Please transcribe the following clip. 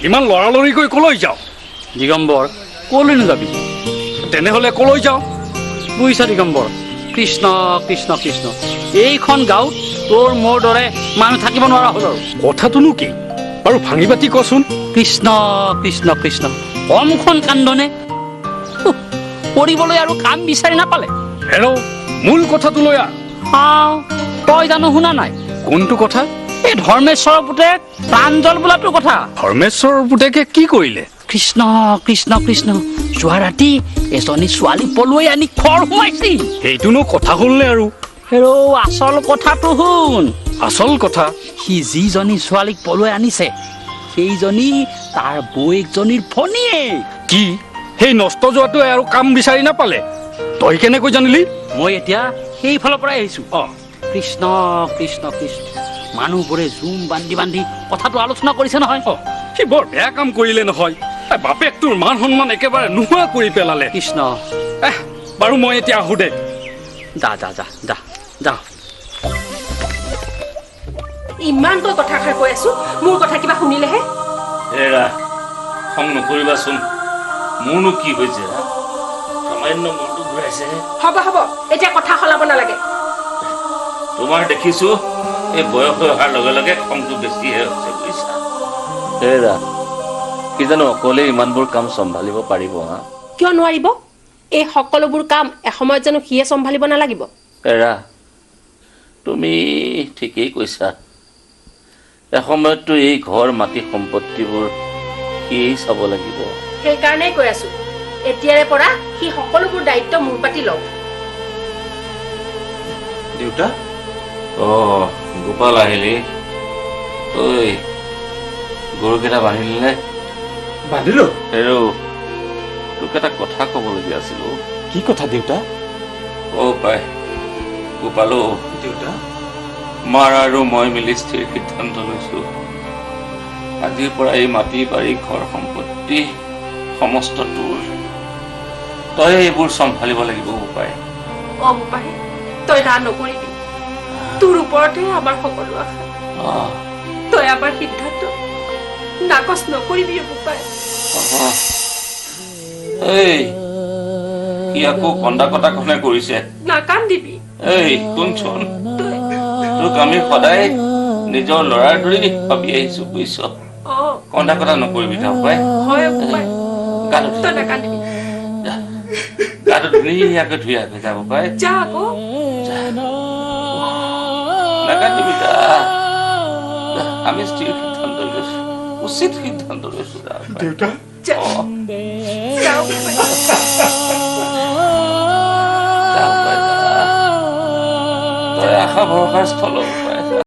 ইমান লৰালৰিকৈ কলৈ যাওঁ? দিগম্বৰ কলৈনো যাবি? তেনেহ'লে কলৈ যাওঁ? বুজিছা দিগম্বৰ, কৃষ্ণ কৃষ্ণ কৃষ্ণ, এইখন গাঁৱত তোৰ মোৰ দৰে মানুহ থাকিব নোৱাৰা হ'ল আৰু। কথাটোনো কি বাৰু ভাঙি পাতি কচোন। কৃষ্ণ কৃষ্ণ কৃষ্ণ, কমখন কান্দনে কৰিবলৈ আৰু কাম বিচাৰি নাপালে। হেৰ' মূল কথাটো লৈ তই জানো শুনা নাই? কোনটো কথা? এই ধৰ্মেশ্বৰৰ পুতেক প্ৰাঞ্জল বোলাটোৰ কথা। ধৰ্মেশ্বৰৰ পুতেকে কি কৰিলে? কৃষ্ণ কৃষ্ণ কৃষ্ণ, যোৱা ৰাতি এজনী ছোৱালী পলুৱাই আনি ঘৰ সোমাইছি। সেইটোনো কথা হ'লনে আৰু? হেৰ' আচল কথাটো শুন। আচল কথা? সি যিজনী ছোৱালীক পলুৱাই আনিছে সেইজনী তাৰ বৌয়েকজনীৰ ভনীয়েক। কি সেই নষ্ট যোৱাটোৱে আৰু কাম বিচাৰি নাপালে? তই কেনেকৈ জানিলি? মই এতিয়া সেইফালৰ পৰাই আহিছো। কৃষ্ণ কৃষ্ণ কৃষ্ণ, মানুহবোৰে জুম বান্ধি বান্ধি কথাটো আলোচনা কৰিছে নহয়। সি বৰ বেয়া কাম কৰিলে নহয়। বাপেক তোৰ মান সন্মান একেবাৰে নোহোৱা কৰি পেলালে। কৃষ্ণ বাৰু মই এতিয়া আহো দে। যা যা যা যা যা। ইমানকৈ কথাষাৰ কৈ আছো, মোৰ কথা কিবা শুনিলেহে। এৰা খং নকৰিবাচোন, মোৰনো কি হৈছে? সামান্য মনটো ঘূৰাইছে। হ'ব হ'ব, এতিয়া কথা সলাব নালাগে। তোমাৰ দেখিছো এই বয়স হৈ অহাৰ লগে লগে খংটো বেছিহে হৈছে, বুজিছা? এৰা কি জানো অকলে ইমানবোৰ কাম চম্ভালিব পাৰিব? কিয় নোৱাৰিব? এই সকলোবোৰ কাম এসময়ত জানো সিয়ে চম্ভালিব নালাগিব? এৰা তুমি ঠিকেই কৈছা, এসময়ততো এই ঘৰ মাটি সম্পত্তিবোৰ সিয়েই চাব লাগিব। সেইকাৰণেই কৈ আছো, এতিয়াৰে পৰা সি সকলোবোৰ দায়িত্ব মূৰ পাতি লওক। দেউতা? গোপাল আহিলি? ঐ গৰুকেইটা বান্ধিলি নে? বান্ধিলো। হেৰৌ তোক এটা কথা ক'বলগীয়া আছিল। কি কথা দেউতা? পাই গোপালো, দেউতা মাৰ আৰু মই মিলি স্থিৰ সিদ্ধান্ত লৈছো, আজিৰ পৰা এই মাটি বাৰী ঘৰ সম্পত্তি সমস্ত তোৰ। তই এইবোৰ চম্ভালিব লাগিব বোপাই। বোপাই, তই ৰাগ নকৰিবি, তোৰ ওপৰতে আমাৰ সকলো আশা। তই আমাৰ সিদ্ধান্ত নাকচ নকৰিবি বোপাই। সি আকৌ কন্দা কটা কোনে কৰিছে? নাকান্দিবি। শুনচোন, তোক আমি সদায় নিজৰ ল'ৰাৰ দৰে ভাবি আহিছো, বুজিছ? কন্দা কটা নকৰিবি বোপাই। গাটো ধুনীয়াকৈ ধুই আহে যাব পাই। নাকান্দিবি, আমি স্থিৰ সিদ্ধান্ত লৈছো, উচিত সিদ্ধান্ত লৈছো। দেউতা তই আশা ভৰসাৰ স্থল